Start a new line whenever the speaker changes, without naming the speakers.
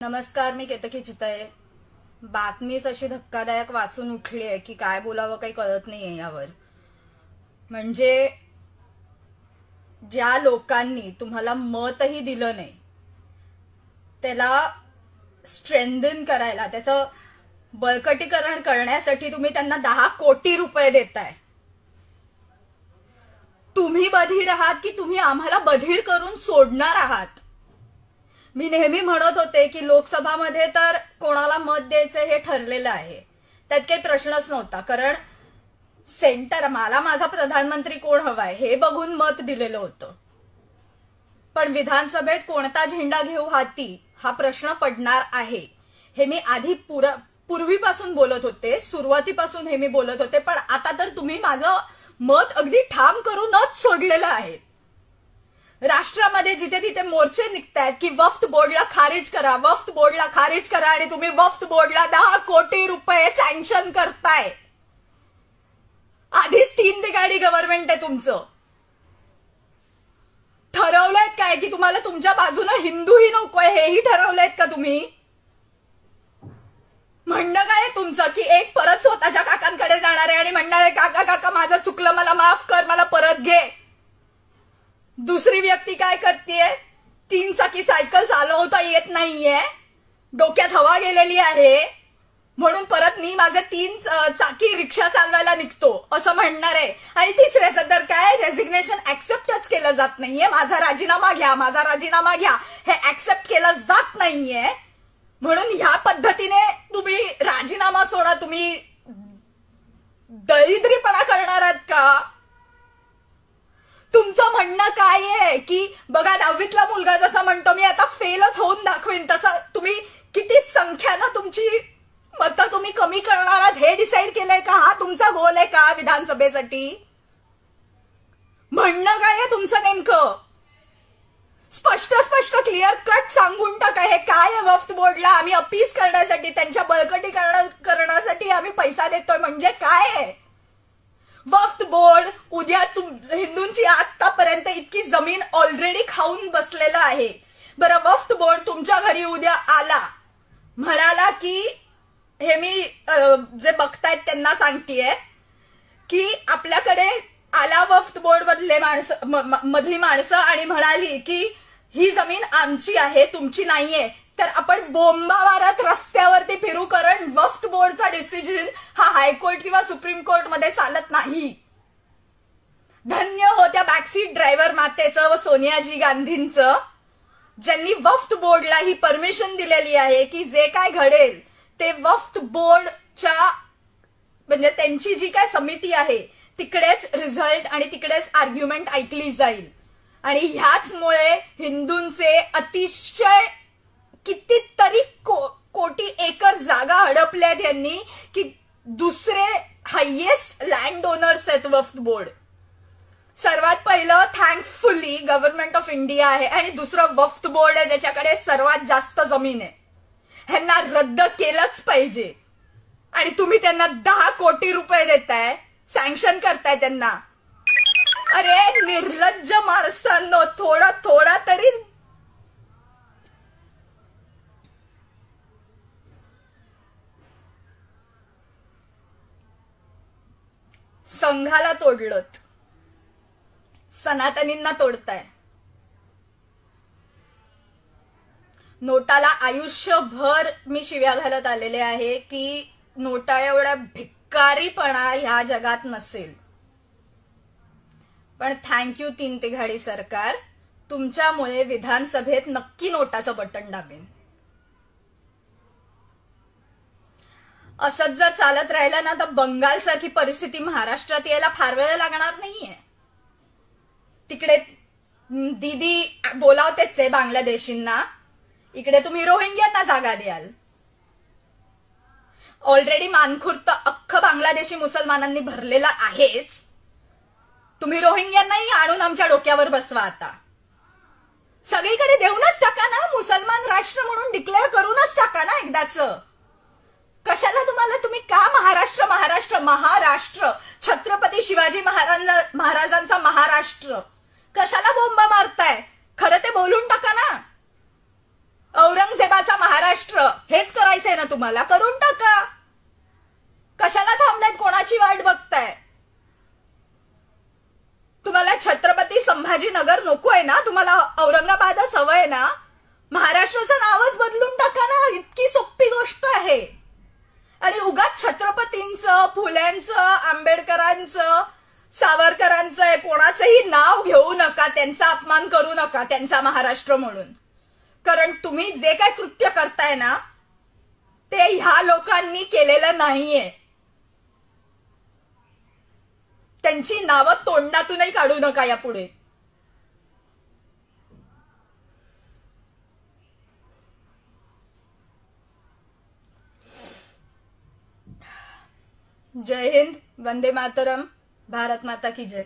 नमस्कार, मी केतकी चितळे. बातमीच अशी धक्कादायक वाचून उठली आहे की काय बोलावं काही कळत नाहीये यावर. म्हणजे ज्या लोकांनी तुम्हाला मतही दिलं नाही त्याला स्ट्रेंथन करायला, त्याचं बळकटीकरण करण्यासाठी तुम्ही त्यांना 10 कोटी रुपये देताय. तुम्ही बधीर आहात की तुम्ही आम्हाला बधीर करून सोडणार आहात? मी नेहमी म्हणत होते की लोकसभामध्ये तर कोणाला मत द्यायचं हे ठरलेलं आहे, त्यात काही प्रश्नच नव्हता. कारण सेंटर मला माझा प्रधानमंत्री कोण हवाय हे बघून मत दिलेलं होतं. पण विधानसभेत कोणता झेंडा घेऊ हाती हा प्रश्न पडणार आहे हे मी आधी पूर्वीपासून बोलत होते, सुरुवातीपासून हे मी बोलत होते. पण आता तर तुम्ही माझं मत अगदी ठाम करूनच सोडलेलं आहे. राष्ट्रामध्ये जिथे तिथे मोर्चे निघतायत की वक्फ बोर्डला खारिज करा, वक्फ बोर्डला खारिज करा, आणि तुम्ही वक्फ बोर्डला 10 कोटी रुपये सँक्शन करताय. आधीच 3 तिघाडी गव्हर्नमेंट आहे तुमचं. ठरवलंय काय की तुम्हाला तुमच्या बाजूने हिंदूही नकोय हेही ठरवलंयत का तुम्ही? म्हणणं काय तुमचं की एक परत स्वतःच्या काकांकडे जाणार आहे आणि म्हणणार आहे काका काका माझं चुकलं, मला माफ कर, मला परत घे. दुसरी व्यक्ती काय करतेय? 3 चाकी सायकल चालवता येत नाहीये, डोक्यात हवा गेलेली आहे, म्हणून परत मी माझे 3 चाकी रिक्षा चालवायला निघतो असं म्हणणार आहे. आणि तिसऱ्याचं तर काय, रेझिग्नेशन ऍक्सेप्टच केलं जात नाहीये. माझा राजीनामा घ्या, माझा राजीनामा घ्या हे ऍक्सेप्ट केलं जात नाहीये. म्हणून ह्या पद्धतीने तुम्ही राजीनामा सोडा. तुम्ही दरिद्रीपणा करणार आहात का? तुमचं म्हणणं काय आहे की बघा 10वीतला मुलगा जसा म्हणतो मी आता फेलच होऊन दाखवीन, तसं तुम्ही किती संख्यानं तुमची मतं तुम्ही कमी करणार आहात हे डिसाईड केलंय का? हा तुमचा गोल आहे का विधानसभेसाठी? म्हणणं काय आहे तुमचं नेमकं? स्पष्ट क्लिअर कट सांगून टाका. हे काय आहे? वक्फ बोर्डला आम्ही अपील करण्यासाठी, त्यांच्या बळकटीकरण करण्यासाठी आम्ही पैसा देतोय म्हणजे काय आहे? वक्फ बोर्ड उद्या हिंदूंची आतापर्यंत इतकी जमीन ऑलरेडी खाऊन बसलेलं आहे. बरं, वक्फ बोर्ड तुमच्या घरी उद्या आला, म्हणाला की हे मी जे बघतायत त्यांना सांगतेय की आपल्याकडे आला वक्फ बोर्ड मधली माणसं आणि म्हणाली की ही जमीन आमची आहे, तुमची नाहीये, तर आपण बोंबा मारत रस्त्यावरती फिरू, कारण वक्फ बोर्डचा डिसिजन हा हायकोर्ट किंवा सुप्रीम कोर्ट मध्ये चालत नाही. धन्य हो त्या बॅकसीट ड्रायव्हर मातेचं व सोनियाजी गांधींचं, ज्यांनी वक्फ बोर्डला ही परमिशन दिलेली आहे की जे काय घडेल ते वक्फ बोर्डच्या म्हणजे त्यांची जी काय समिती आहे तिकडेच रिझल्ट आणि तिकडेच आर्ग्युमेंट ऐकली जाईल. आणि ह्याचमुळे हिंदूंचे अतिशय कितीतरी कोटी एकर जागा हडपल्यात यांनी की दुसरे हायेस्ट लँड ओनर्स आहेत वक्फ बोर्ड. सर्वात पहिलं थँकफुली गव्हर्नमेंट ऑफ इंडिया आहे आणि दुसरं वक्फ बोर्ड आहे ज्याच्याकडे सर्वात जास्त जमीन आहे. ह्यांना रद्द केलंच पाहिजे. आणि तुम्ही त्यांना 10 कोटी रुपये देताय, सँक्शन करताय त्यांना. अरे निर्लज्ज माणसांनो, थोडा तरी संघाला तोडलत, सनातनींना तोडताय. नोटाला आयुष्यभर मी शिव्या घालत आलेले आहे की नोटा एवढा भिकारीपणा ह्या जगात नसेल. पण थँक्यू 3 तिघाडी सरकार, तुमच्यामुळे विधानसभेत नक्की नोटाचं बटन दाबेन. असंच जर चालत राहिलं ना तर बंगालसारखी परिस्थिती महाराष्ट्रात यायला फार वेळ लागणार नाहीये. तिकडे दीदी बोलावतेच आहे बांगलादेशींना, इकडे तुम्ही रोहिंग्यांना जागा द्याल. ऑलरेडी मानखुर्द अख्खं बांगलादेशी मुसलमानांनी भरलेला आहेच, तुम्ही रोहिंग्यांनाही आणून आमच्या डोक्यावर बसवा. आता सगळीकडे देऊनच टाका ना, मुसलमान राष्ट्र म्हणून डिक्लेअर करूनच टाका ना एकदाच. कशाला तुम्ही का महाराष्ट्र छत्रपती शिवाजी महाराजांचा महाराष्ट्र कशाला बोंब मारताय? खरं ते बोलून टाका ना. औरंगजेबाचा महाराष्ट्र हेच करायचंय ना तुम्हाला, करून टाका. कशाला थांबलायत, कोणाची वाट बघताय? तुम्हाला छत्रपती संभाजीनगर नको आहे ना, तुम्हाला औरंगाबादच हवं आहे ना, महाराष्ट्राचं नावच बदलून टाका ना, इतकी सोपी गोष्ट आहे. आणि उगाच छत्रपतींचं, फुल्यांचं, आंबेडकरांचं, सावरकरांचं कोणाचंही नाव घेऊ नका, त्यांचा अपमान करू नका त्यांचा महाराष्ट्र म्हणून. कारण तुम्ही जे काय कृत्य करताय ना ते ह्या लोकांनी केलेलं नाहीये. त्यांची नावं तोंडातूनही काढू नका यापुढे. जय हिंद, वंदे मातरम, भारत माता की जय.